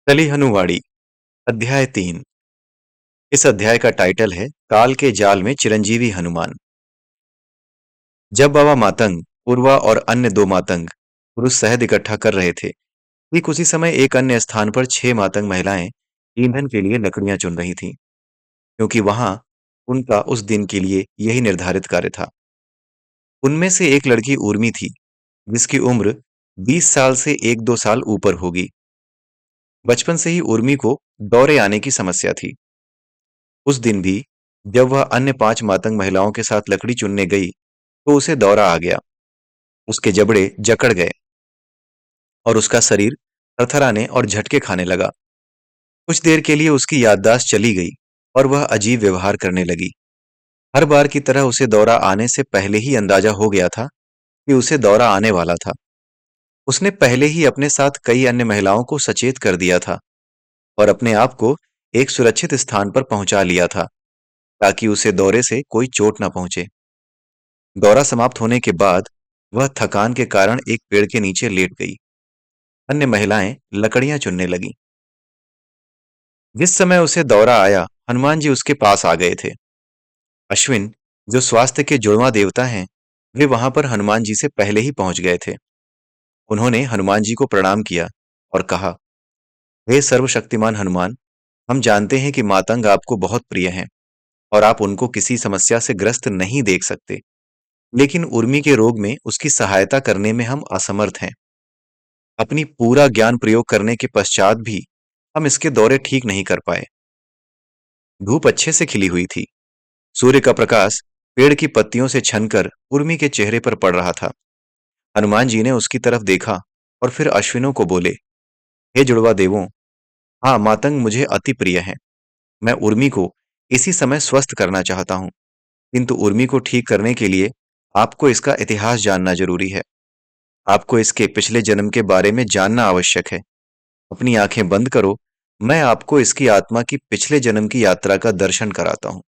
तली हनुवाड़ी। अध्याय 3। इस अध्याय का टाइटल है काल के जाल में चिरंजीवी हनुमान। जब बाबा मातंग, पूर्वा और अन्य दो मातंग पुरुष शहद इकट्ठा कर रहे थे, ठीक उसी समय एक अन्य स्थान पर 6 मातंग महिलाएं ईंधन के लिए लकड़ियां चुन रही थीं, क्योंकि वहां उनका उस दिन के लिए यही निर्धारित कार्य था। उनमें से एक लड़की उर्मी थी, जिसकी उम्र 20 साल से 1-2 साल ऊपर होगी। बचपन से ही उर्मी को दौरे आने की समस्या थी। उस दिन भी जब वह अन्य 5 मातंग महिलाओं के साथ लकड़ी चुनने गई, तो उसे दौरा आ गया। उसके जबड़े जकड़ गए और उसका शरीर थरथराने और झटके खाने लगा। कुछ देर के लिए उसकी याददाश्त चली गई और वह अजीब व्यवहार करने लगी। हर बार की तरह उसे दौरा आने से पहले ही अंदाजा हो गया था कि उसे दौरा आने वाला था। उसने पहले ही अपने साथ कई अन्य महिलाओं को सचेत कर दिया था और अपने आप को एक सुरक्षित स्थान पर पहुंचा लिया था, ताकि उसे दौरे से कोई चोट न पहुंचे। दौरा समाप्त होने के बाद वह थकान के कारण एक पेड़ के नीचे लेट गई। अन्य महिलाएं लकड़ियां चुनने लगीं। जिस समय उसे दौरा आया, हनुमान जी उसके पास आ गए थे। अश्विन, जो स्वास्थ्य के जुड़वां देवता हैं, वे वहां पर हनुमान जी से पहले ही पहुंच गए थे। उन्होंने हनुमान जी को प्रणाम किया और कहा, हे सर्वशक्तिमान हनुमान, हम जानते हैं कि मातंग आपको बहुत प्रिय हैं और आप उनको किसी समस्या से ग्रस्त नहीं देख सकते, लेकिन उर्मी के रोग में उसकी सहायता करने में हम असमर्थ हैं। अपनी पूरा ज्ञान प्रयोग करने के पश्चात भी हम इसके दौरे ठीक नहीं कर पाए। धूप अच्छे से खिली हुई थी। सूर्य का प्रकाश पेड़ की पत्तियों से छनकर उर्मी के चेहरे पर पड़ रहा था। हनुमान जी ने उसकी तरफ देखा और फिर अश्विनों को बोले, हे जुड़वा देवों, हाँ, मातंग मुझे अति प्रिय है। मैं उर्मी को इसी समय स्वस्थ करना चाहता हूं, किंतु उर्मी को ठीक करने के लिए आपको इसका इतिहास जानना जरूरी है। आपको इसके पिछले जन्म के बारे में जानना आवश्यक है। अपनी आंखें बंद करो, मैं आपको इसकी आत्मा की पिछले जन्म की यात्रा का दर्शन कराता हूं।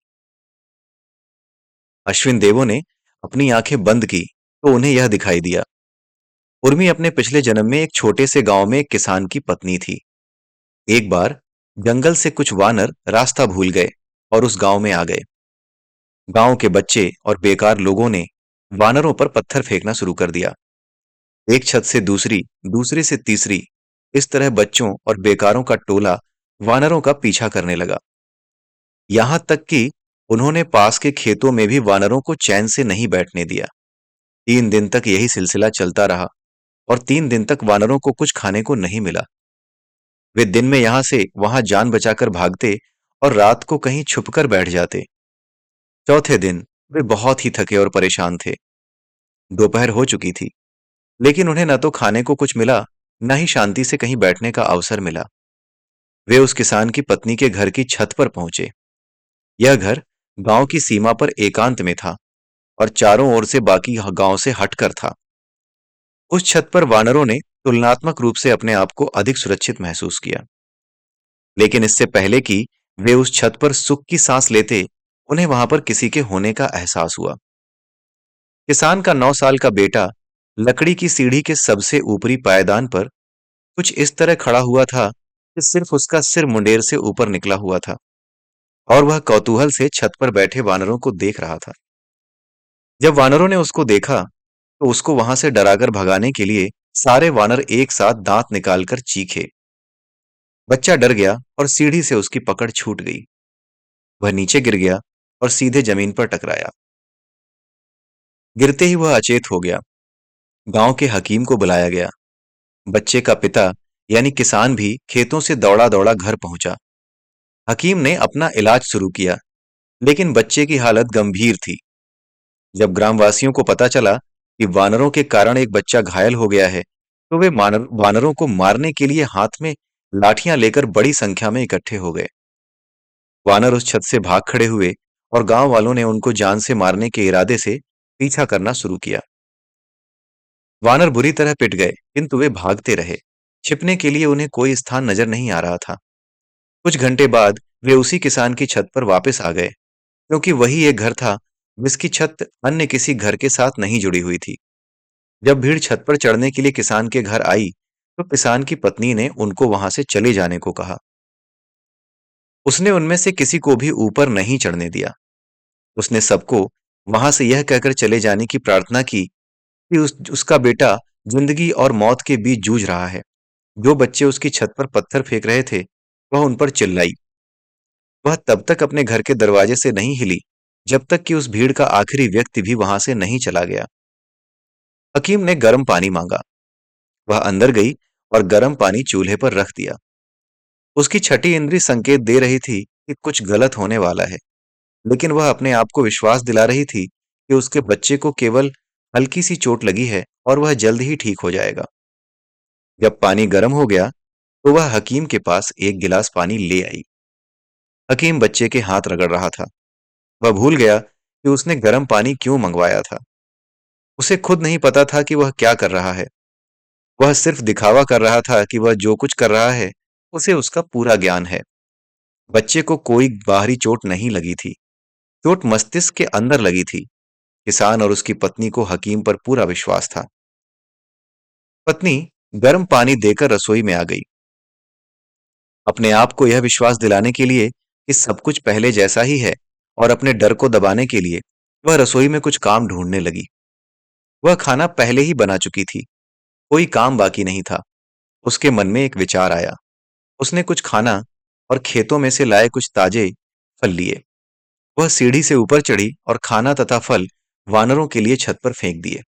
अश्विन देवों ने अपनी आंखें बंद की तो उन्हें यह दिखाई दिया। उर्मी अपने पिछले जन्म में एक छोटे से गांव में एक किसान की पत्नी थी। एक बार जंगल से कुछ वानर रास्ता भूल गए और उस गांव में आ गए। गांव के बच्चे और बेकार लोगों ने वानरों पर पत्थर फेंकना शुरू कर दिया। एक छत से दूसरी, दूसरी से तीसरी, इस तरह बच्चों और बेकारों का टोला वानरों का पीछा करने लगा। यहां तक कि उन्होंने पास के खेतों में भी वानरों को चैन से नहीं बैठने दिया। 3 दिन तक यही सिलसिला चलता रहा और 3 दिन तक वानरों को कुछ खाने को नहीं मिला। वे दिन में यहां से वहां जान बचाकर भागते और रात को कहीं छुपकर बैठ जाते। चौथे दिन वे बहुत ही थके और परेशान थे। दोपहर हो चुकी थी, लेकिन उन्हें न तो खाने को कुछ मिला, न ही शांति से कहीं बैठने का अवसर मिला। वे उस किसान की पत्नी के घर की छत पर पहुंचे। यह घर गांव की सीमा पर एकांत में था और चारों ओर से बाकी गांव से हटकर था। उस छत पर वानरों ने तुलनात्मक रूप से अपने आप को अधिक सुरक्षित महसूस किया। लेकिन इससे पहले कि वे उस छत पर सुख की सांस लेते, उन्हें वहां पर किसी के होने का एहसास हुआ। किसान का 9 साल का बेटा लकड़ी की सीढ़ी के सबसे ऊपरी पायदान पर कुछ इस तरह खड़ा हुआ था कि सिर्फ उसका सिर मुंडेर से ऊपर निकला हुआ था और वह कौतूहल से छत पर बैठे वानरों को देख रहा था। जब वानरों ने उसको देखा, तो उसको वहां से डराकर भगाने के लिए सारे वानर एक साथ दांत निकालकर चीखे। बच्चा डर गया और सीढ़ी से उसकी पकड़ छूट गई। वह नीचे गिर गया और सीधे जमीन पर टकराया। गिरते ही वह अचेत हो गया। गांव के हकीम को बुलाया गया। बच्चे का पिता यानी किसान भी खेतों से दौड़ा दौड़ा घर पहुंचा। हकीम ने अपना इलाज शुरू किया, लेकिन बच्चे की हालत गंभीर थी। जब ग्रामवासियों को पता चला कि वानरों के कारण एक बच्चा घायल हो गया है, तो वे वानरों को मारने के लिए हाथ में लाठियां लेकर बड़ी संख्या में इकट्ठे हो गए। वानर उस छत से भाग खड़े हुए और गांव वालों ने उनको जान से मारने के इरादे से पीछा करना शुरू किया। वानर बुरी तरह पिट गए, किंतु वे भागते रहे। छिपने के लिए उन्हें कोई स्थान नजर नहीं आ रहा था। कुछ घंटे बाद वे उसी किसान की छत पर वापस आ गए, क्योंकि वही एक घर था जिसकी छत अन्य किसी घर के साथ नहीं जुड़ी हुई थी। जब भीड़ छत पर चढ़ने के लिए किसान के घर आई, तो किसान की पत्नी ने उनको वहां से चले जाने को कहा। उसने उनमें से किसी को भी ऊपर नहीं चढ़ने दिया। उसने सबको वहां से यह कहकर चले जाने की प्रार्थना की कि उसका बेटा जिंदगी और मौत के बीच जूझ रहा है। जो बच्चे उसकी छत पर पत्थर फेंक रहे थे, वह उन पर चिल्लाई। वह तब तक अपने घर के दरवाजे से नहीं हिली जब तक कि उस भीड़ का आखिरी व्यक्ति भी वहां से नहीं चला गया। हकीम ने गर्म पानी मांगा। वह अंदर गई और गर्म पानी चूल्हे पर रख दिया। उसकी छठी इंद्री संकेत दे रही थी कि कुछ गलत होने वाला है, लेकिन वह अपने आप को विश्वास दिला रही थी कि उसके बच्चे को केवल हल्की सी चोट लगी है और वह जल्द ही ठीक हो जाएगा। जब पानी गर्म हो गया, तो वह हकीम के पास एक गिलास पानी ले आई। हकीम बच्चे के हाथ रगड़ रहा था। वह भूल गया कि उसने गर्म पानी क्यों मंगवाया था। उसे खुद नहीं पता था कि वह क्या कर रहा है। वह सिर्फ दिखावा कर रहा था कि वह जो कुछ कर रहा है, उसे उसका पूरा ज्ञान है। बच्चे को कोई बाहरी चोट नहीं लगी थी। चोट मस्तिष्क के अंदर लगी थी। किसान और उसकी पत्नी को हकीम पर पूरा विश्वास था। पत्नी गर्म पानी देकर रसोई में आ गई। अपने आप को यह विश्वास दिलाने के लिए कि सब कुछ पहले जैसा ही है और अपने डर को दबाने के लिए वह रसोई में कुछ काम ढूंढने लगी। वह खाना पहले ही बना चुकी थी। कोई काम बाकी नहीं था। उसके मन में एक विचार आया। उसने कुछ खाना और खेतों में से लाए कुछ ताजे फल लिए। वह सीढ़ी से ऊपर चढ़ी और खाना तथा फल वानरों के लिए छत पर फेंक दिए।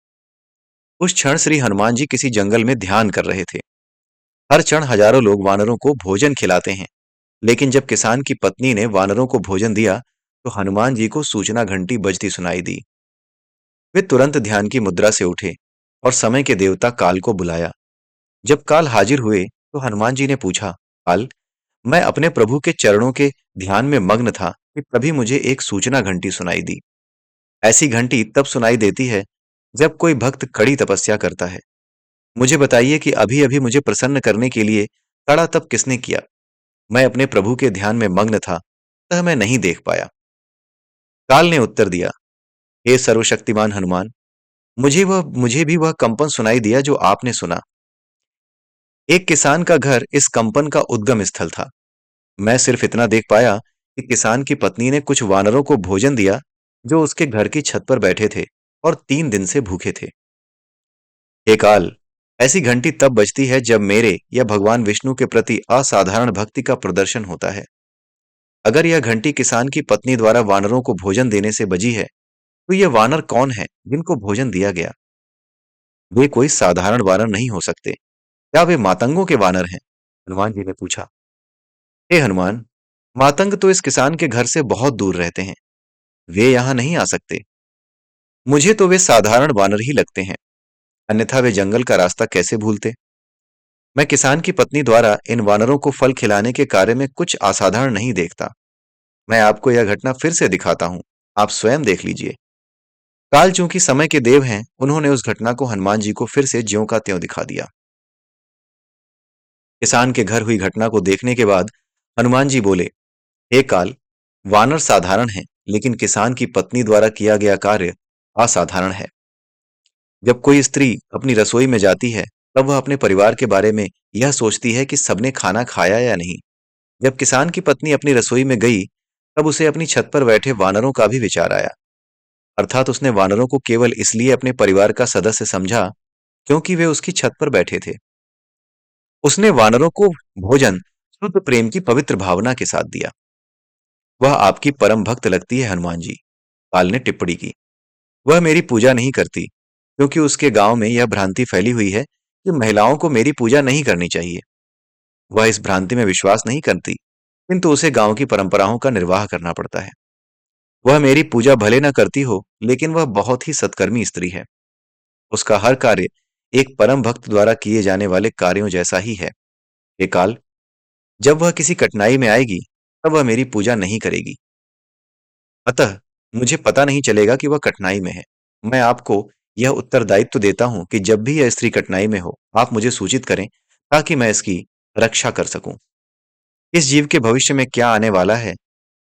उस क्षण श्री हनुमान जी किसी जंगल में ध्यान कर रहे थे। हर क्षण हजारों लोग वानरों को भोजन खिलाते हैं, लेकिन जब किसान की पत्नी ने वानरों को भोजन दिया, तो हनुमान जी को सूचना घंटी बजती सुनाई दी। वे तुरंत ध्यान की मुद्रा से उठे और समय के देवता काल को बुलाया। जब काल हाजिर हुए, तो हनुमान जी ने पूछा, काल, मैं अपने प्रभु के चरणों के ध्यान में मग्न था कि तभी मुझे एक सूचना घंटी सुनाई दी। ऐसी घंटी तब सुनाई देती है जब कोई भक्त कड़ी तपस्या करता है। मुझे बताइए कि अभी अभी मुझे प्रसन्न करने के लिए कड़ा तप किसने किया। मैं अपने प्रभु के ध्यान में मग्न था, अतः मैं नहीं देख पाया। काल ने उत्तर दिया, हे सर्वशक्तिमान हनुमान, मुझे भी वह कंपन सुनाई दिया जो आपने सुना। एक किसान का घर इस कंपन का उद्गम स्थल था। मैं सिर्फ इतना देख पाया कि किसान की पत्नी ने कुछ वानरों को भोजन दिया जो उसके घर की छत पर बैठे थे और 3 दिन से भूखे थे। हे काल, ऐसी घंटी तब बजती है जब मेरे या भगवान विष्णु के प्रति असाधारण भक्ति का प्रदर्शन होता है। अगर यह घंटी किसान की पत्नी द्वारा वानरों को भोजन देने से बजी है, तो ये वानर कौन है जिनको भोजन दिया गया? वे कोई साधारण वानर नहीं हो सकते। क्या वे मातंगों के वानर हैं? हनुमान जी ने पूछा। हे हनुमान, मातंग तो इस किसान के घर से बहुत दूर रहते हैं। वे यहां नहीं आ सकते। मुझे तो वे साधारण वानर ही लगते हैं, अन्यथा वे जंगल का रास्ता कैसे भूलते? मैं किसान की पत्नी द्वारा इन वानरों को फल खिलाने के कार्य में कुछ असाधारण नहीं देखता। मैं आपको यह घटना फिर से दिखाता हूं, आप स्वयं देख लीजिए। काल चूंकि समय के देव हैं, उन्होंने उस घटना को हनुमान जी को फिर से ज्यों का त्यों दिखा दिया। किसान के घर हुई घटना को देखने के बाद हनुमान जी बोले, हे काल, वानर साधारण हैं, लेकिन किसान की पत्नी द्वारा किया गया कार्य असाधारण है। जब कोई स्त्री अपनी रसोई में जाती है, तब वह अपने परिवार के बारे में यह सोचती है कि सबने खाना खाया या नहीं। जब किसान की पत्नी अपनी रसोई में गई, तब उसे अपनी छत पर बैठे वानरों का भी विचार आया। अर्थात उसने वानरों को केवल इसलिए अपने परिवार का सदस्य समझा क्योंकि वे उसकी छत पर बैठे थे। उसने वानरों को भोजन शुद्ध प्रेम की पवित्र भावना के साथ दिया। वह आपकी परम भक्त लगती है हनुमान जी, काल ने टिप्पणी की। वह मेरी पूजा नहीं करती क्योंकि उसके गांव में यह भ्रांति फैली हुई है कि महिलाओं को मेरी पूजा नहीं करनी चाहिए। वह इस भ्रांति में विश्वास नहीं करती, किंतु उसे गांव की परंपराओं का निर्वाह करना पड़ता है। वह मेरी पूजा भले न करती हो, लेकिन वह बहुत ही सत्कर्मी स्त्री है। उसका हर कार्य एक परम भक्त द्वारा किए जाने वाले कार्यों जैसा ही है। हे काल, जब वह किसी कठिनाई में आएगी, तब वह मेरी पूजा नहीं करेगी। अतः मुझे पता नहीं चलेगा कि वह कठिनाई में है। मैं आपको यह उत्तरदायित्व देता हूं कि जब भी यह स्त्री कठिनाई में हो, आप मुझे सूचित करें ताकि मैं इसकी रक्षा कर सकूं। इस जीव के भविष्य में क्या आने वाला है,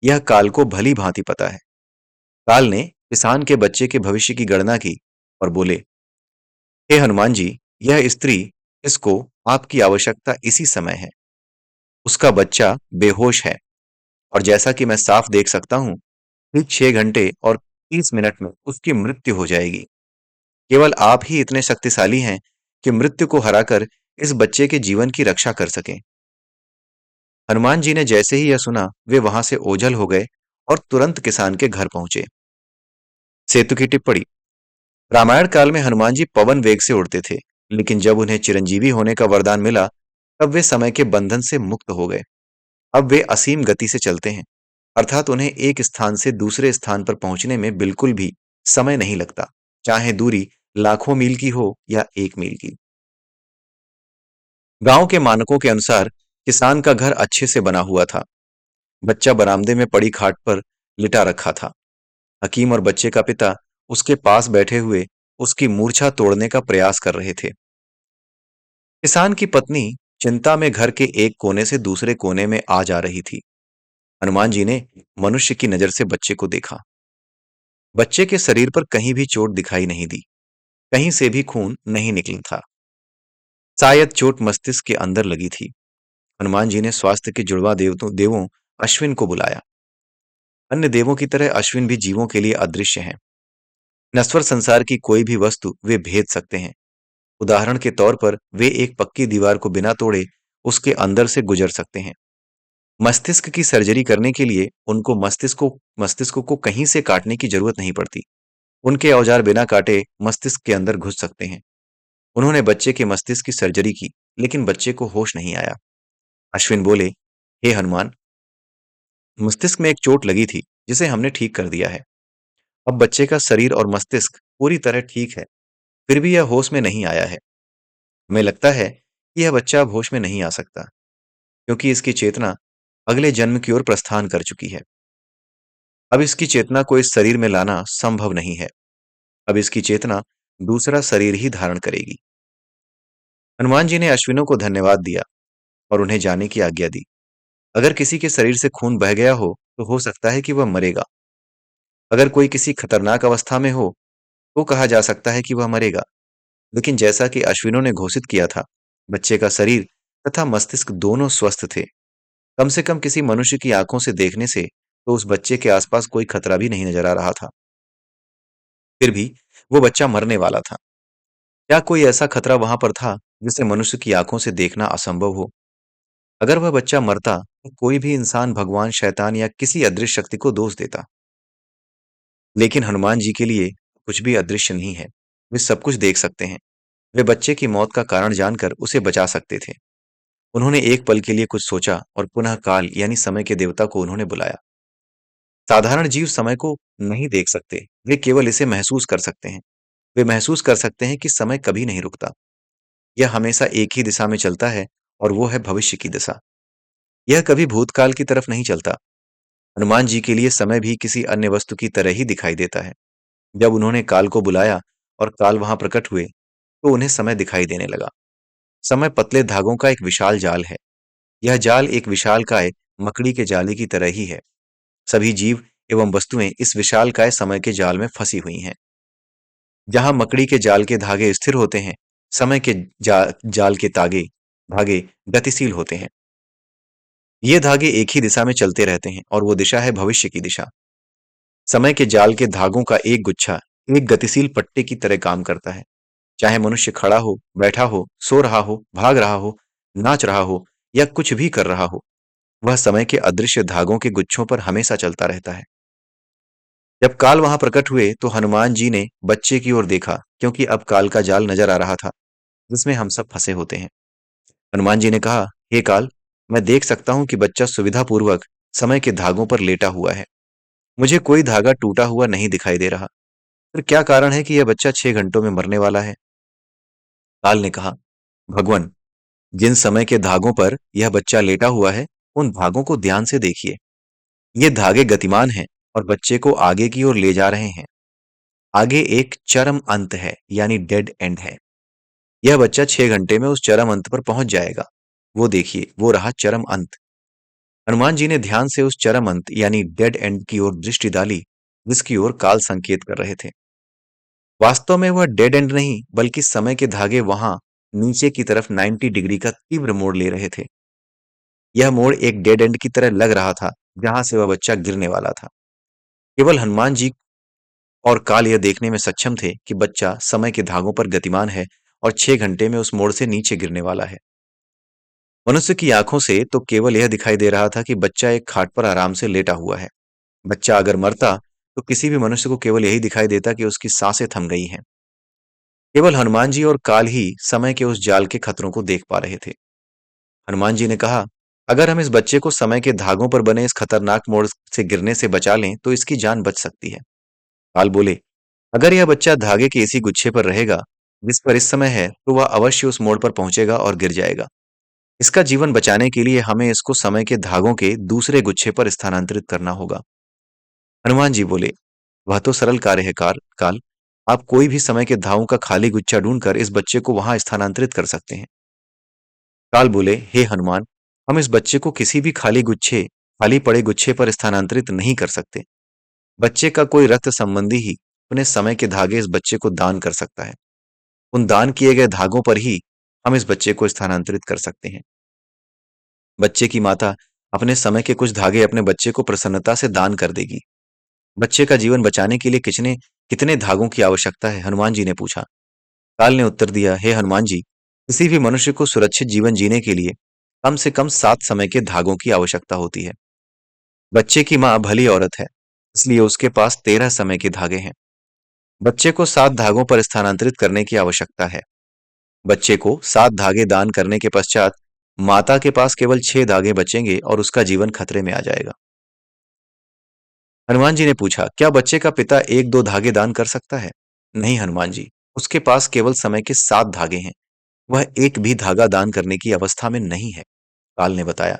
यह काल को भली भांति पता है। काल ने किसान के बच्चे के भविष्य की गणना की और बोले, हे हनुमान जी, यह स्त्री इसको आपकी आवश्यकता इसी समय है। उसका बच्चा बेहोश है और जैसा कि मैं साफ देख सकता हूं, ठीक 6 घंटे और 30 मिनट में उसकी मृत्यु हो जाएगी। केवल आप ही इतने शक्तिशाली हैं कि मृत्यु को हराकर इस बच्चे के जीवन की रक्षा कर सकें। हनुमान जी ने जैसे ही यह सुना, वे वहां से ओझल हो गए और तुरंत किसान के घर पहुंचे। सेतु की टिप्पणी। रामायण काल में हनुमान जी पवन वेग से उड़ते थे, लेकिन जब उन्हें चिरंजीवी होने का वरदान मिला, तब वे समय के बंधन से मुक्त हो गए। अब वे असीम गति से चलते हैं, अर्थात उन्हें एक स्थान से दूसरे स्थान पर पहुंचने में बिल्कुल भी समय नहीं लगता, चाहे दूरी लाखों मील की हो या 1 मील की। गांव के मानकों के अनुसार किसान का घर अच्छे से बना हुआ था। बच्चा बरामदे में पड़ी खाट पर लिटा रखा था। हकीम और बच्चे का पिता उसके पास बैठे हुए उसकी मूर्छा तोड़ने का प्रयास कर रहे थे। किसान की पत्नी चिंता में घर के एक कोने से दूसरे कोने में आ जा रही थी। हनुमान जी ने मनुष्य की नजर से बच्चे को देखा। बच्चे के शरीर पर कहीं भी चोट दिखाई नहीं दी, कहीं से भी खून नहीं निकला था। शायद चोट मस्तिष्क के अंदर लगी थी। हनुमान जी ने स्वास्थ्य के जुड़वा देवों अश्विन को बुलाया। अन्य देवों की तरह अश्विन भी जीवों के लिए अदृश्य हैं। नश्वर संसार की कोई भी वस्तु वे भेद सकते हैं। उदाहरण के तौर पर वे एक पक्की दीवार को बिना तोड़े उसके अंदर से गुजर सकते हैं। मस्तिष्क की सर्जरी करने के लिए उनको मस्तिष्क को कहीं से काटने की जरूरत नहीं पड़ती। उनके औजार बिना काटे मस्तिष्क के अंदर घुस सकते हैं। उन्होंने बच्चे के मस्तिष्क की सर्जरी की, लेकिन बच्चे को होश नहीं आया। अश्विन बोले, हे हनुमान, मस्तिष्क में एक चोट लगी थी जिसे हमने ठीक कर दिया है। अब बच्चे का शरीर और मस्तिष्क पूरी तरह ठीक है, फिर भी यह होश में नहीं आया है। हमें लगता है कि यह बच्चा अब होश में नहीं आ सकता, क्योंकि इसकी चेतना अगले जन्म की ओर प्रस्थान कर चुकी है। अब इसकी चेतना को इस शरीर में लाना संभव नहीं है। अब इसकी चेतना दूसरा शरीर ही धारण करेगी। हनुमान जी ने अश्विनों को धन्यवाद दिया और उन्हें जाने की आज्ञा दी। अगर किसी के शरीर से खून बह गया हो, तो हो सकता है कि वह मरेगा। अगर कोई किसी खतरनाक अवस्था में हो, तो कहा जा सकता है कि वह मरेगा। लेकिन जैसा कि अश्विनों ने घोषित किया था, बच्चे का शरीर तथा मस्तिष्क दोनों स्वस्थ थे। कम से कम किसी मनुष्य की आंखों से देखने से तो उस बच्चे के आसपास कोई खतरा भी नहीं नजर आ रहा था। फिर भी वो बच्चा मरने वाला था। क्या कोई ऐसा खतरा वहां पर था जिसे मनुष्य की आंखों से देखना असंभव हो? अगर वह बच्चा मरता, तो कोई भी इंसान भगवान, शैतान या किसी अदृश्य शक्ति को दोष देता। लेकिन हनुमान जी के लिए कुछ भी अदृश्य नहीं है। वे सब कुछ देख सकते हैं। वे बच्चे की मौत का कारण जानकर उसे बचा सकते थे। उन्होंने एक पल के लिए कुछ सोचा और पुनः काल यानी समय के देवता को उन्होंने बुलाया। साधारण जीव समय को नहीं देख सकते, वे केवल इसे महसूस कर सकते हैं। वे महसूस कर सकते हैं कि समय कभी नहीं रुकता। यह हमेशा एक ही दिशा में चलता है, और वो है भविष्य की दिशा। यह कभी भूतकाल की तरफ नहीं चलता। हनुमान जी के लिए समय भी किसी अन्य वस्तु की तरह ही दिखाई देता है। जब उन्होंने काल को बुलाया और काल वहां प्रकट हुए, तो उन्हें समय दिखाई देने लगा। समय पतले धागों का एक विशाल जाल है। यह जाल एक विशालकाय मकड़ी के जाले की तरह ही है। सभी जीव एवं वस्तुएं इस विशालकाय समय के जाल में फंसी हुई हैं। जहां मकड़ी के जाल के धागे स्थिर होते हैं, समय के जाल के तागे धागे गतिशील होते हैं। ये धागे एक ही दिशा में चलते रहते हैं, और वो दिशा है भविष्य की दिशा। समय के जाल के धागों का एक गुच्छा एक गतिशील पट्टे की तरह काम करता है। चाहे मनुष्य खड़ा हो, बैठा हो, सो रहा हो, भाग रहा हो, नाच रहा हो या कुछ भी कर रहा हो, वह समय के अदृश्य धागों के गुच्छों पर हमेशा चलता रहता है। जब काल वहां प्रकट हुए, तो हनुमान जी ने बच्चे की ओर देखा, क्योंकि अब काल का जाल नजर आ रहा था जिसमें हम सब फंसे होते हैं। हनुमान जी ने कहा, हे काल, मैं देख सकता हूं कि बच्चा सुविधापूर्वक समय के धागों पर लेटा हुआ है। मुझे कोई धागा टूटा हुआ नहीं दिखाई दे रहा। फिर क्या कारण है कि यह बच्चा 6 घंटों में मरने वाला है? काल ने कहा, भगवान, जिन समय के धागों पर यह बच्चा लेटा हुआ है, उन धागों को ध्यान से देखिए। ये धागे गतिमान हैं और बच्चे को आगे की ओर ले जा रहे हैं। आगे एक चरम अंत है, यानी डेड एंड है। यह बच्चा 6 घंटे में उस चरम अंत पर पहुंच जाएगा। वो देखिए, वो रहा चरम अंत। हनुमान जी ने ध्यान से उस चरम अंत यानी डेड एंड की ओर दृष्टि डाली, जिसकी ओर काल संकेत कर रहे थे। वास्तव में वह डेड एंड नहीं, बल्कि समय के धागे वहां नीचे की तरफ 90 डिग्री का तीव्र मोड़ ले रहे थे। यह मोड़ एक डेड एंड की तरह लग रहा था, जहां से वह बच्चा गिरने वाला था। केवल हनुमान जी और काल यह देखने में सक्षम थे कि बच्चा समय के धागों पर गतिमान है और 6 घंटे में उस मोड़ से नीचे गिरने वाला है। मनुष्य की आंखों से तो केवल यह दिखाई दे रहा था कि बच्चा एक खाट पर आराम से लेटा हुआ है। बच्चा अगर मरता तो किसी भी मनुष्य को केवल यही दिखाई देता कि उसकी सांसें थम गई हैं। केवल हनुमान जी और काल ही समय के उस जाल के खतरों को देख पा रहे थे। हनुमान जी ने कहा, अगर हम इस बच्चे को समय के धागों पर बने इस खतरनाक मोड़ से गिरने से बचा लें तो इसकी जान बच सकती है। काल बोले, अगर यह बच्चा धागे के इसी गुच्छे पर रहेगा जिस पर इस समय है, तो वह अवश्य उस मोड़ पर पहुंचेगा और गिर जाएगा। इसका जीवन बचाने के लिए हमें इसको समय के धागों के दूसरे गुच्छे पर स्थानांतरित करना होगा। हनुमान जी बोले, वह तो सरल कार्य है काल। आप कोई भी समय के धावों का खाली गुच्छा ढूंढकर इस बच्चे को वहां स्थानांतरित कर सकते हैं। काल बोले, हे हनुमान, हम इस बच्चे को किसी भी खाली पड़े गुच्छे पर स्थानांतरित नहीं कर सकते। बच्चे का कोई रक्त संबंधी ही अपने समय के धागे इस बच्चे को दान कर सकता है। उन दान किए गए धागों पर ही हम इस बच्चे को स्थानांतरित कर सकते हैं। बच्चे की माता अपने समय के कुछ धागे अपने बच्चे को प्रसन्नता से दान कर देगी। बच्चे का जीवन बचाने के लिए कितने कितने धागों की आवश्यकता है? हनुमान जी ने पूछा। काल ने उत्तर दिया, हे हनुमान जी, किसी भी मनुष्य को सुरक्षित जीवन जीने के लिए कम से कम 7 समय के धागों की आवश्यकता होती है। बच्चे की माँ भली औरत है, इसलिए उसके पास 13 समय के धागे हैं। बच्चे को 7 धागों पर स्थानांतरित करने की आवश्यकता है। बच्चे को 7 धागे दान करने के पश्चात माता के पास केवल 6 धागे बचेंगे और उसका जीवन खतरे में आ जाएगा। हनुमान जी ने पूछा, क्या बच्चे का पिता 1-2 धागे दान कर सकता है? नहीं हनुमान जी, उसके पास केवल समय के 7 धागे हैं। वह एक भी धागा दान करने की अवस्था में नहीं है। काल ने बताया,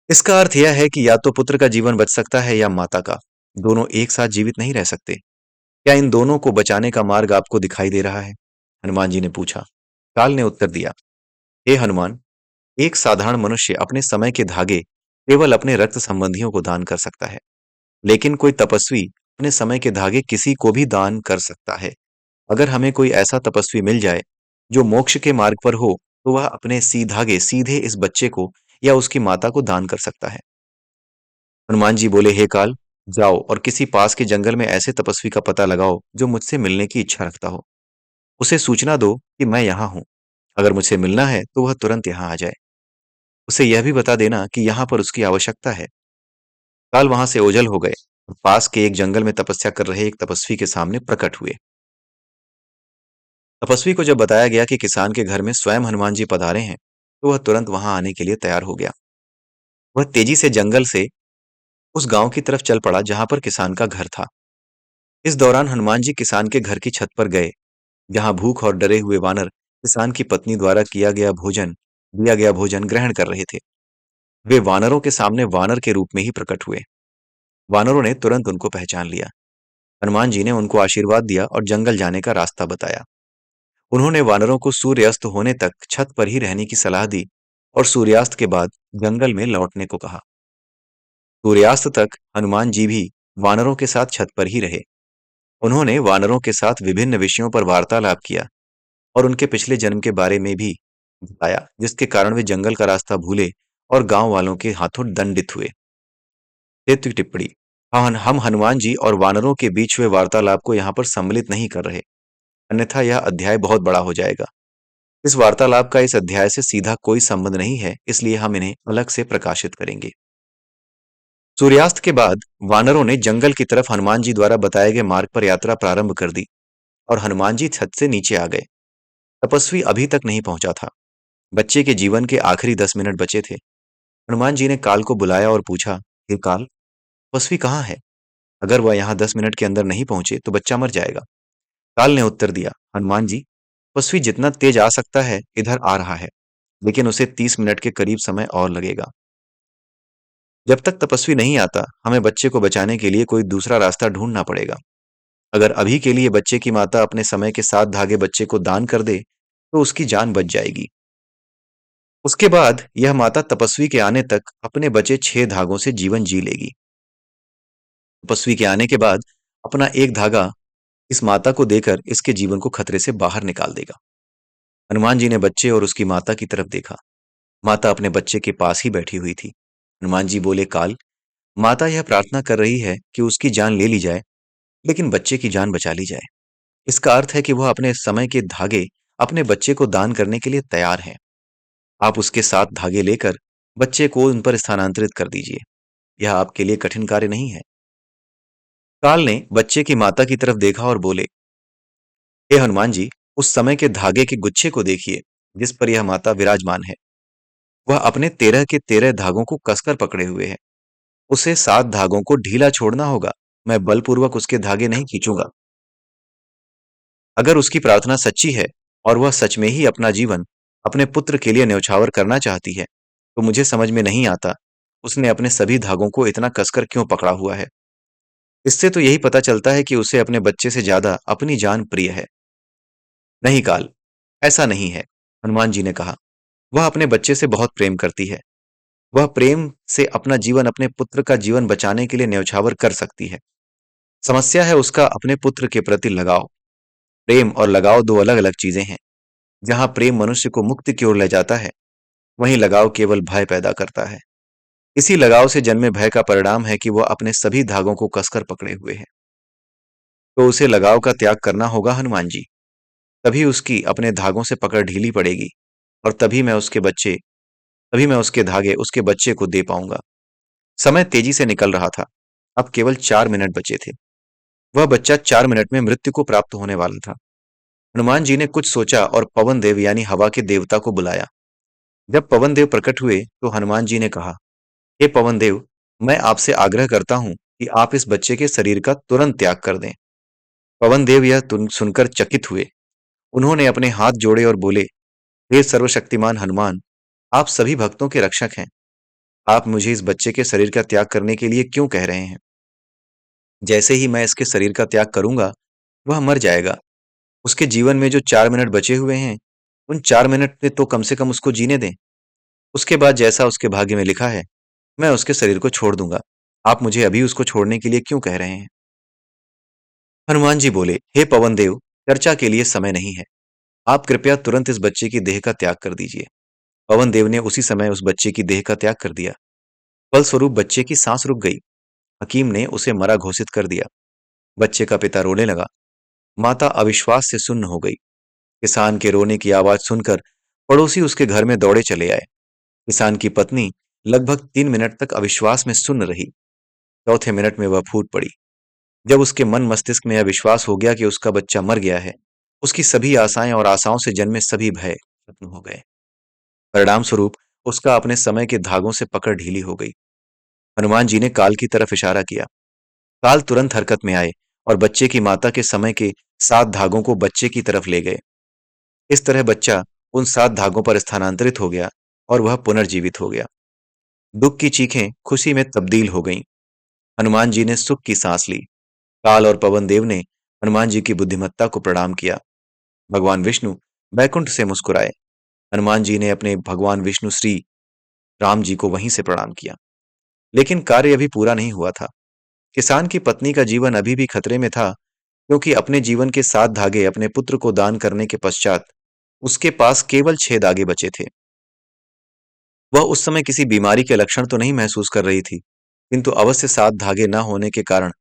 इसका अर्थ यह है कि या तो पुत्र का जीवन बच सकता है या माता का। दोनों एक साथ जीवित नहीं रह सकते। क्या इन दोनों को बचाने का मार्ग आपको दिखाई दे रहा है? हनुमान जी ने पूछा। काल ने उत्तर दिया, हे हनुमान, एक साधारण मनुष्य अपने समय के धागे केवल अपने रक्त संबंधियों को दान कर सकता है, लेकिन कोई तपस्वी अपने समय के धागे किसी को भी दान कर सकता है। अगर हमें कोई ऐसा तपस्वी मिल जाए जो मोक्ष के मार्ग पर हो, तो वह अपने धागे सीधे इस बच्चे को या उसकी माता को दान कर सकता है। हनुमान जी बोले, हे काल, जाओ और किसी पास के जंगल में ऐसे तपस्वी का पता लगाओ जो मुझसे मिलने की इच्छा रखता हो। उसे सूचना दो कि मैं यहाँ हूँ। अगर मुझे मिलना है तो वह तुरंत यहाँ आ जाए। उसे यह भी बता देना कि यहाँ पर उसकी आवश्यकता है। काल वहां से ओझल हो गए और पास के एक जंगल में तपस्या कर रहे एक तपस्वी के सामने प्रकट हुए। तपस्वी को जब बताया गया कि किसान के घर में स्वयं हनुमान जी पधारे हैं, तो वह तुरंत वहां आने के लिए तैयार हो गया। वह तेजी से जंगल से उस गांव की तरफ चल पड़ा जहां पर किसान का घर था। इस दौरान हनुमान जी किसान के घर की छत पर गए, जहां भूख और डरे हुए वानर किसान की पत्नी द्वारा दिया गया भोजन ग्रहण कर रहे थे। वे वानरों के सामने वानर के रूप में ही प्रकट हुए। वानरों ने तुरंत उनको पहचान लिया। हनुमान जी ने उनको आशीर्वाद दिया और जंगल जाने का रास्ता बताया। उन्होंने वानरों को सूर्यास्त होने तक छत पर ही रहने की सलाह दी और सूर्यास्त के बाद जंगल में लौटने को कहा। सूर्यास्त तक हनुमान जी भी वानरों के साथ छत पर ही रहे। उन्होंने वानरों के साथ विभिन्न विषयों पर वार्तालाप किया और उनके पिछले जन्म के बारे में भी बताया, जिसके कारण वे जंगल का रास्ता भूले और गांव वालों के हाथों दंडित हुए। हेतु टिप्पणी, हम हनुमान जी और वानरों के बीच हुए वार्तालाप को यहाँ पर सम्मिलित नहीं कर रहे, अन्यथा यह अध्याय बहुत बड़ा हो जाएगा। इस वार्तालाप का इस अध्याय से सीधा कोई संबंध नहीं है, इसलिए हम इन्हें अलग से प्रकाशित करेंगे। सूर्यास्त के बाद वानरों ने जंगल की तरफ हनुमान जी द्वारा बताए गए मार्ग पर यात्रा प्रारंभ कर दी और हनुमान जी छत से नीचे आ गए। तपस्वी अभी तक नहीं पहुंचा था। बच्चे के जीवन के आखिरी 10 मिनट बचे थे। हनुमान जी ने काल को बुलाया और पूछा, हे काल, तपस्वी कहाँ है? अगर वह यहाँ 10 मिनट के अंदर नहीं पहुंचे तो बच्चा मर जाएगा। काल ने उत्तर दिया, हनुमान जी, तपस्वी जितना तेज आ सकता है इधर आ रहा है, लेकिन उसे 30 मिनट के करीब समय और लगेगा। जब तक तपस्वी नहीं आता, हमें बच्चे को बचाने के लिए कोई दूसरा रास्ता ढूंढना पड़ेगा। अगर अभी के लिए बच्चे की माता अपने समय के 7 धागे बच्चे को दान कर दे, तो उसकी जान बच जाएगी। उसके बाद यह माता तपस्वी के आने तक अपने बचे 6 धागों से जीवन जी लेगी। तपस्वी के आने के बाद अपना एक धागा इस माता को देकर इसके जीवन को खतरे से बाहर निकाल देगा। हनुमान जी ने बच्चे और उसकी माता की तरफ देखा। माता अपने बच्चे के पास ही बैठी हुई थी। हनुमान जी बोले, काल, माता यह प्रार्थना कर रही है कि उसकी जान ले ली जाए, लेकिन बच्चे की जान बचा ली जाए। इसका अर्थ है कि वह अपने समय के धागे अपने बच्चे को दान करने के लिए तैयार है। आप उसके साथ धागे लेकर बच्चे को उन पर स्थानांतरित कर दीजिए। यह आपके लिए कठिन कार्य नहीं है। काल ने बच्चे की माता की तरफ देखा और बोले, हे हनुमान जी, उस समय के धागे के गुच्छे को देखिए जिस पर यह माता विराजमान है। वह अपने 13 के 13 धागों को कसकर पकड़े हुए है। उसे 7 धागों को ढीला छोड़ना होगा। मैं बलपूर्वक उसके धागे नहीं खींचूंगा। अगर उसकी प्रार्थना सच्ची है और वह सच में ही अपना जीवन अपने पुत्र के लिए न्यौछावर करना चाहती है, तो मुझे समझ में नहीं आता उसने अपने सभी धागों को इतना कसकर क्यों पकड़ा हुआ है। इससे तो यही पता चलता है कि उसे अपने बच्चे से ज्यादा अपनी जान प्रिय है। नहीं काल, ऐसा नहीं है, हनुमान जी ने कहा। वह अपने बच्चे से बहुत प्रेम करती है। वह प्रेम से अपना जीवन अपने पुत्र का जीवन बचाने के लिए न्यौछावर कर सकती है। समस्या है उसका अपने पुत्र के प्रति लगाव। प्रेम और लगाव दो अलग अलग चीजें हैं। जहां प्रेम मनुष्य को मुक्ति की ओर ले जाता है, वहीं लगाव केवल भय पैदा करता है। इसी लगाव से जन्मे भय का परिणाम है कि वह अपने सभी धागों को कसकर पकड़े हुए है। तो उसे लगाव का त्याग करना होगा हनुमान जी। तभी उसकी अपने धागों से पकड़ ढीली पड़ेगी और तभी मैं उसके धागे उसके बच्चे को दे पाऊंगा। समय तेजी से निकल रहा था। अब केवल 4 मिनट बचे थे। वह बच्चा 4 मिनट में मृत्यु को प्राप्त होने वाला था। हनुमान जी ने कुछ सोचा और पवन देव यानी हवा के देवता को बुलाया। जब पवन देव प्रकट हुए तो हनुमान जी ने कहा, हे पवन देव, मैं आपसे आग्रह करता हूं कि आप इस बच्चे के शरीर का तुरंत त्याग कर दें। पवन देव यह सुनकर चकित हुए। उन्होंने अपने हाथ जोड़े और बोले, हे सर्वशक्तिमान हनुमान, आप सभी भक्तों के रक्षक हैं। आप मुझे इस बच्चे के शरीर का त्याग करने के लिए क्यों कह रहे हैं? जैसे ही मैं इसके शरीर का त्याग करूंगा, वह मर जाएगा। उसके जीवन में जो 4 मिनट बचे हुए हैं, उन 4 मिनट में तो कम से कम उसको जीने दें। उसके बाद जैसा उसके भाग्य में लिखा है, मैं उसके शरीर को छोड़ दूंगा। आप मुझे अभी उसको छोड़ने के लिए क्यों कह रहे हैं? हनुमान जी बोले, हे पवन देव, चर्चा के लिए समय नहीं है। आप कृपया तुरंत इस बच्चे की देह का त्याग कर दीजिए। पवन देव ने उसी समय उस बच्चे की देह का त्याग कर दिया। फलस्वरूप बच्चे की सांस रुक गई। हकीम ने उसे मरा घोषित कर दिया। बच्चे का पिता रोने लगा। माता अविश्वास से सुन्न हो गई। किसान के रोने की आवाज सुनकर पड़ोसी उसके घर में दौड़े चले आए। किसान की पत्नी लगभग 3 मिनट तक अविश्वास में सुन्न रही। चौथे मिनट में वह फूट पड़ी। जब उसके मन मस्तिष्क में यह विश्वास हो गया कि उसका बच्चा मर गया है, उसकी सभी आशाएं और आशाओं से जन्मे सभी भय खत्म हो गए। परिणाम स्वरूप उसका अपने समय के धागों से पकड़ ढीली हो गई। हनुमान जी ने काल की तरफ इशारा किया। काल तुरंत हरकत में आए और बच्चे की माता के समय के 7 धागों को बच्चे की तरफ ले गए। इस तरह बच्चा उन 7 धागों पर स्थानांतरित हो गया और वह पुनर्जीवित हो गया। दुख की चीखें खुशी में तब्दील हो गईं। हनुमान जी ने सुख की सांस ली। काल और पवन देव ने हनुमान जी की बुद्धिमत्ता को प्रणाम किया। भगवान विष्णु बैकुंठ से मुस्कुराए। हनुमान जी ने अपने भगवान विष्णु श्री राम जी को वहीं से प्रणाम किया। लेकिन कार्य अभी पूरा नहीं हुआ था। किसान की पत्नी का जीवन अभी भी खतरे में था, क्योंकि अपने जीवन के 7 धागे अपने पुत्र को दान करने के पश्चात उसके पास केवल 6 धागे बचे थे। वह उस समय किसी बीमारी के लक्षण तो नहीं महसूस कर रही थी, किंतु अवश्य 7 धागे न होने के कारण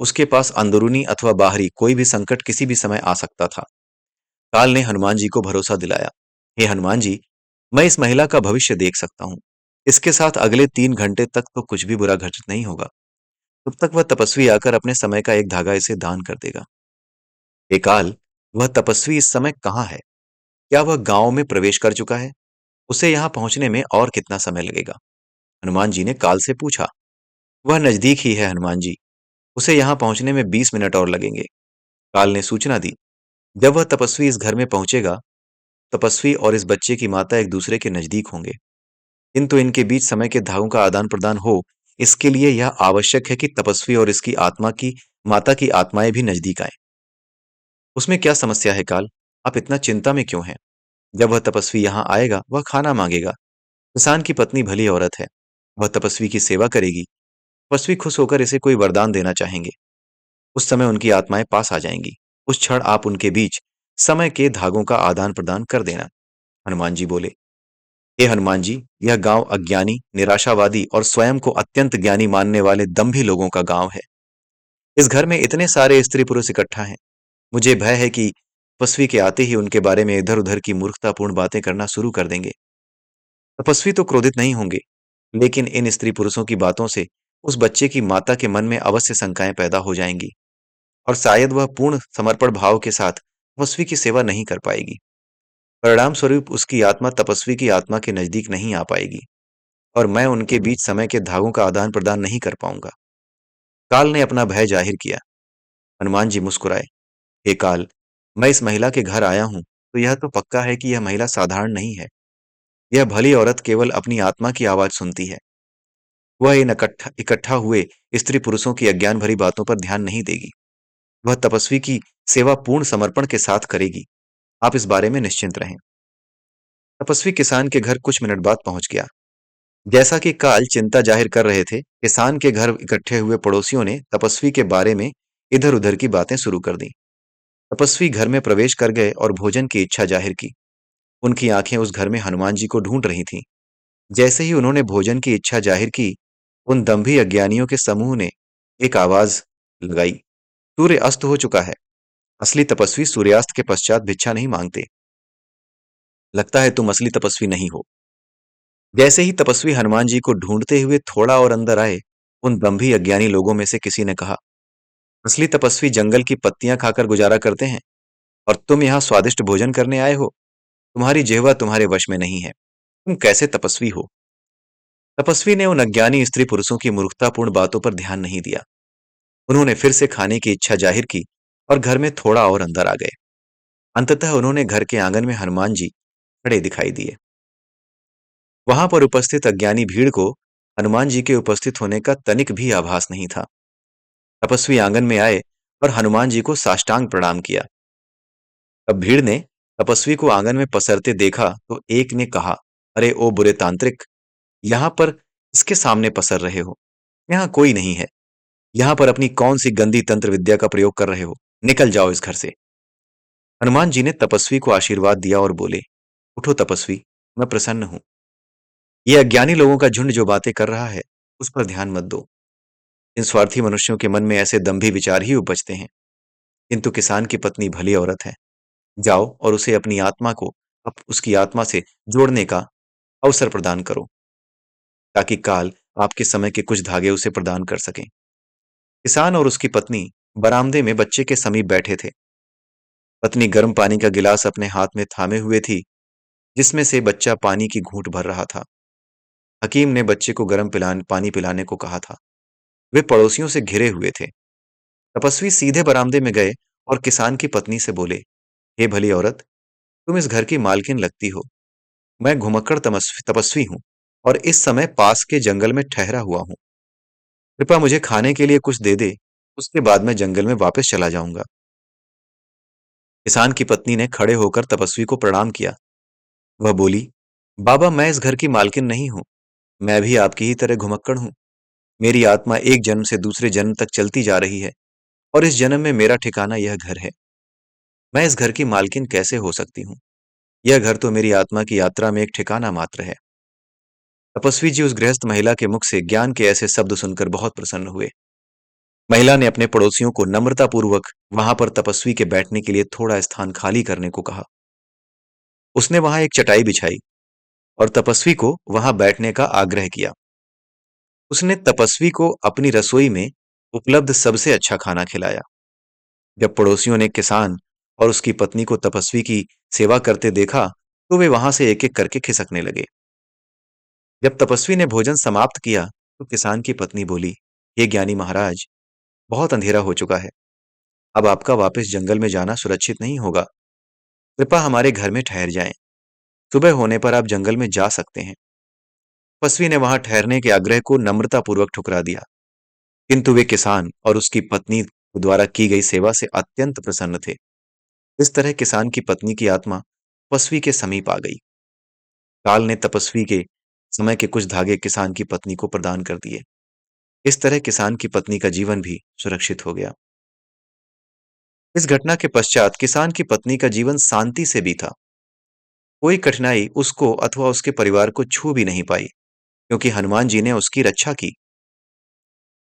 उसके पास अंदरूनी अथवा बाहरी कोई भी संकट किसी भी समय आ सकता था। काल ने हनुमान जी को भरोसा दिलाया, हे हनुमान जी, मैं इस महिला का भविष्य देख सकता हूँ। इसके साथ अगले 3 घंटे तक तो कुछ भी बुरा घटित नहीं होगा। तब तक वह तपस्वी आकर अपने समय का एक धागा इसे दान कर देगा। हे काल, वह तपस्वी इस समय कहाँ है? क्या वह गांव में प्रवेश कर चुका है? उसे यहाँ पहुंचने में और कितना समय लगेगा? हनुमान जी ने काल से पूछा। वह नजदीक ही है हनुमान जी। उसे यहाँ पहुंचने में 20 मिनट और लगेंगे। काल ने सूचना दी। जब वह तपस्वी इस घर में पहुंचेगा, तपस्वी और इस बच्चे की माता एक दूसरे के नजदीक होंगे, किंतु इनके बीच समय के धागों का आदान प्रदान हो, इसके लिए यह आवश्यक है कि तपस्वी और इसकी आत्मा की माता की आत्माएं भी नजदीक आए। उसमें क्या समस्या है काल? आप इतना चिंता में क्यों हैं? जब वह तपस्वी यहाँ आएगा, वह खाना मांगेगा। किसान की पत्नी भली औरत है। वह तपस्वी की सेवा करेगी। तपस्वी खुश होकर इसे कोई वरदान देना चाहेंगे। उस समय उनकी आत्माएं पास आ जाएंगी। उस क्षण आप उनके बीच समय के धागों का आदान प्रदान कर देना। हनुमान जी बोले, हे हनुमान जी, यह गांव अज्ञानी, निराशावादी और स्वयं को अत्यंत ज्ञानी मानने वाले दंभी लोगों का गांव है। इस घर में इतने सारे स्त्री पुरुष इकट्ठा हैं। मुझे भय है कि तपस्वी के आते ही उनके बारे में इधर उधर की मूर्खतापूर्ण बातें करना शुरू कर देंगे। तपस्वी तो क्रोधित नहीं होंगे, लेकिन इन स्त्री पुरुषों की बातों से उस बच्चे की माता के मन में अवश्य शंकाएं पैदा हो जाएंगी और शायद वह पूर्ण समर्पण भाव के साथ तपस्वी की सेवा नहीं कर पाएगी। परिणाम स्वरूप उसकी आत्मा तपस्वी की आत्मा के नजदीक नहीं आ पाएगी और मैं उनके बीच समय के धागों का आदान प्रदान नहीं कर पाऊंगा। काल ने अपना भय जाहिर किया। हनुमान जी मुस्कुराए, हे काल, मैं इस महिला के घर आया हूं तो यह तो पक्का है कि यह महिला साधारण नहीं है। यह भली औरत केवल अपनी आत्मा की आवाज सुनती है। वह इन इकट्ठा इकट्ठा हुए स्त्री पुरुषों की अज्ञान भरी बातों पर ध्यान नहीं देगी। वह तपस्वी की सेवा पूर्ण समर्पण के साथ करेगी। आप इस बारे में निश्चिंत रहें। तपस्वी किसान के घर कुछ मिनट बाद पहुंच गया। जैसा कि काल चिंता जाहिर कर रहे थे, किसान के घर इकट्ठे हुए पड़ोसियों ने तपस्वी के बारे में इधर उधर की बातें शुरू कर दी। तपस्वी घर में प्रवेश कर गए और भोजन की इच्छा जाहिर की। उनकी आंखें उस घर में हनुमान जी को ढूंढ रही थीं। जैसे ही उन्होंने भोजन की इच्छा जाहिर की, उन दंभी अज्ञानियों के समूह ने एक आवाज लगाई, सूर्य अस्त हो चुका है। असली तपस्वी सूर्यास्त के पश्चात भिक्षा नहीं मांगते। लगता है तुम असली तपस्वी नहीं हो। जैसे ही तपस्वी हनुमान जी को ढूंढते हुए थोड़ा और अंदर आए, उन दंभी अज्ञानी लोगों में से किसी ने कहा, असली तपस्वी जंगल की पत्तियां खाकर गुजारा करते हैं और तुम यहाँ स्वादिष्ट भोजन करने आए हो। तुम्हारी जिह्वा तुम्हारे वश में नहीं है। तुम कैसे तपस्वी हो? तपस्वी ने उन अज्ञानी स्त्री पुरुषों की मूर्खतापूर्ण बातों पर ध्यान नहीं दिया। उन्होंने फिर से खाने की इच्छा जाहिर की और घर में थोड़ा और अंदर आ गए। अंततः उन्होंने घर के आंगन में हनुमान जी खड़े दिखाई दिए। वहां पर उपस्थित अज्ञानी भीड़ को हनुमान जी के उपस्थित होने का तनिक भी आभास नहीं था। तपस्वी आंगन में आए और हनुमान जी को साष्टांग प्रणाम किया। तब भीड़ ने तपस्वी को आंगन में पसरते देखा तो एक ने कहा, अरे ओ बुरे तांत्रिक, यहाँ पर इसके सामने पसर रहे हो। यहाँ कोई नहीं है। यहाँ पर अपनी कौन सी गंदी तंत्र विद्या का प्रयोग कर रहे हो? निकल जाओ इस घर से। हनुमान जी ने तपस्वी को आशीर्वाद दिया और बोले, उठो तपस्वी, मैं प्रसन्न हूं। ये अज्ञानी लोगों का झुंड जो बातें कर रहा है, उस पर ध्यान मत दो। इन स्वार्थी मनुष्यों के मन में ऐसे दंभी विचार ही उपजते हैं। किंतु किसान की पत्नी भली औरत है। जाओ और उसे अपनी आत्मा को उसकी आत्मा से जोड़ने का अवसर प्रदान करो, ताकि काल आपके समय के कुछ धागे उसे प्रदान कर सकें। किसान और उसकी पत्नी बरामदे में बच्चे के समीप बैठे थे। पत्नी गर्म पानी का गिलास अपने हाथ में थामे हुए थी, जिसमें से बच्चा पानी की घूंट भर रहा था। हकीम ने बच्चे को गर्म पानी पिलाने को कहा था। वे पड़ोसियों से घिरे हुए थे। तपस्वी सीधे बरामदे में गए और किसान की पत्नी से बोले, हे भली औरत, तुम इस घर की मालकिन लगती हो। मैं घुमक्कड़ तपस्वी हूँ और इस समय पास के जंगल में ठहरा हुआ हूँ। कृपया मुझे खाने के लिए कुछ दे दे, उसके बाद मैं जंगल में वापस चला जाऊंगा। किसान की पत्नी ने खड़े होकर तपस्वी को प्रणाम किया। वह बोली, बाबा, मैं इस घर की मालकिन नहीं हूं। मैं भी आपकी ही तरह घुमक्कड़ हूं। मेरी आत्मा एक जन्म से दूसरे जन्म तक चलती जा रही है और इस जन्म में मेरा ठिकाना यह घर है। मैं इस घर की मालकिन कैसे हो सकती हूँ? यह घर तो मेरी आत्मा की यात्रा में एक ठिकाना मात्र है। तपस्वी जी उस गृहस्थ महिला के मुख से ज्ञान के ऐसे शब्द सुनकर बहुत प्रसन्न हुए। महिला ने अपने पड़ोसियों को नम्रतापूर्वक वहां पर तपस्वी के बैठने के लिए थोड़ा स्थान खाली करने को कहा। उसने वहां एक चटाई बिछाई और तपस्वी को वहां बैठने का आग्रह किया। उसने तपस्वी को अपनी रसोई में उपलब्ध सबसे अच्छा खाना खिलाया। जब पड़ोसियों ने किसान और उसकी पत्नी को तपस्वी की सेवा करते देखा, तो वे वहां से एक एक करके खिसकने लगे। जब तपस्वी ने भोजन समाप्त किया, तो किसान की पत्नी बोली, हे ज्ञानी महाराज, बहुत अंधेरा हो चुका है। अब आपका वापस जंगल में जाना सुरक्षित नहीं होगा। कृपया हमारे घर में ठहर जाएं। सुबह होने पर आप जंगल में जा सकते हैं। तपस्वी ने वहां ठहरने के आग्रह को नम्रतापूर्वक ठुकरा दिया, किंतु वे किसान और उसकी पत्नी द्वारा की गई सेवा से अत्यंत प्रसन्न थे। इस तरह किसान की पत्नी की आत्मा तपस्वी के समीप आ गई। काल ने तपस्वी के समय के कुछ धागे किसान की पत्नी को प्रदान कर दिए। इस तरह किसान की पत्नी का जीवन भी सुरक्षित हो गया। इस घटना के पश्चात किसान की पत्नी का जीवन शांति से बीता। कोई कठिनाई उसको अथवा उसके परिवार को छू भी नहीं पाई, क्योंकि हनुमान जी ने उसकी रक्षा की।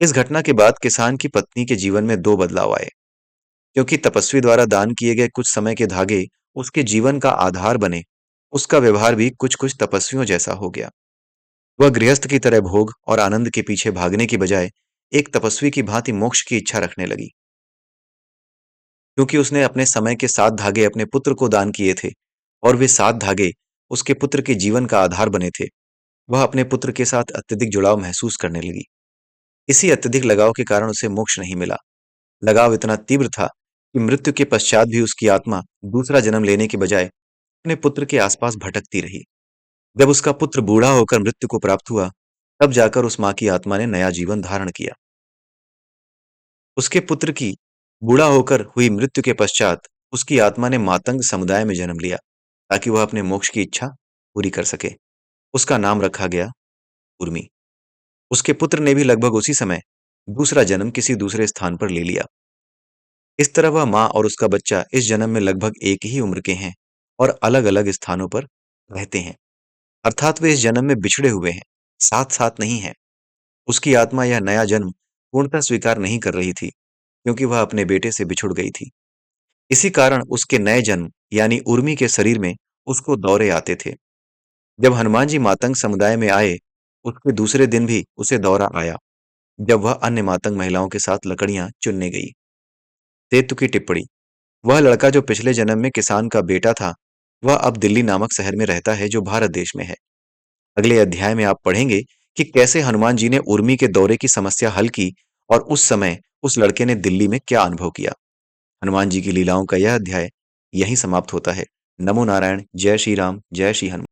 इस घटना के बाद किसान की पत्नी के जीवन में दो बदलाव आए, क्योंकि तपस्वी द्वारा दान किए गए कुछ समय के धागे उसके जीवन का आधार बने। उसका व्यवहार भी कुछ कुछ तपस्वियों जैसा हो गया। वह गृहस्थ की तरह भोग और आनंद के पीछे भागने की बजाय एक तपस्वी की भांति मोक्ष की इच्छा रखने लगी। क्योंकि उसने अपने समय के 7 धागे अपने पुत्र को दान किए थे और वे 7 धागे उसके पुत्र के जीवन का आधार बने थे। वह अपने पुत्र के साथ अत्यधिक जुड़ाव महसूस करने लगी। इसी अत्यधिक लगाव के कारण उसे मोक्ष नहीं मिला। लगाव इतना तीव्र था कि मृत्यु के पश्चात भी उसकी आत्मा दूसरा जन्म लेने के बजाय अपने पुत्र के आसपास भटकती रही। जब उसका पुत्र बूढ़ा होकर मृत्यु को प्राप्त हुआ, तब जाकर उस मां की आत्मा ने नया जीवन धारण किया। उसके पुत्र की बूढ़ा होकर हुई मृत्यु के पश्चात उसकी आत्मा ने मातंग समुदाय में जन्म लिया, ताकि वह अपने मोक्ष की इच्छा पूरी कर सके। उसका नाम रखा गया उर्मी। उसके पुत्र ने भी लगभग उसी समय दूसरा जन्म किसी दूसरे स्थान पर ले लिया। इस तरह वह माँ और उसका बच्चा इस जन्म में लगभग एक ही उम्र के हैं और अलग-अलग स्थानों पर रहते हैं। अर्थात वे इस जन्म में बिछड़े हुए हैं, साथ-साथ नहीं हैं। उसकी आत्मा यह नया जन्म पूर्णतः स्वीकार नहीं कर रही थी, क्योंकि वह अपने बेटे से बिछुड़ गई थी। इसी कारण उसके नए जन्म यानी उर्मी के शरीर में उसको दौरे आते थे। जब हनुमान जी मातंग समुदाय में आए, उसके दूसरे दिन भी उसे दौरा आया, जब वह अन्य मातंग महिलाओं के साथ लकड़ियां चुनने गई। सेतु की टिप्पणी। वह लड़का जो पिछले जन्म में किसान का बेटा था, वह अब दिल्ली नामक शहर में रहता है, जो भारत देश में है। अगले अध्याय में आप पढ़ेंगे कि कैसे हनुमान जी ने उर्मी के दौरे की समस्या हल की और उस समय उस लड़के ने दिल्ली में क्या अनुभव किया। हनुमान जी की लीलाओं का यह अध्याय यहीं समाप्त होता है। नमो नारायण। जय श्री राम। जय श्री हनुमान।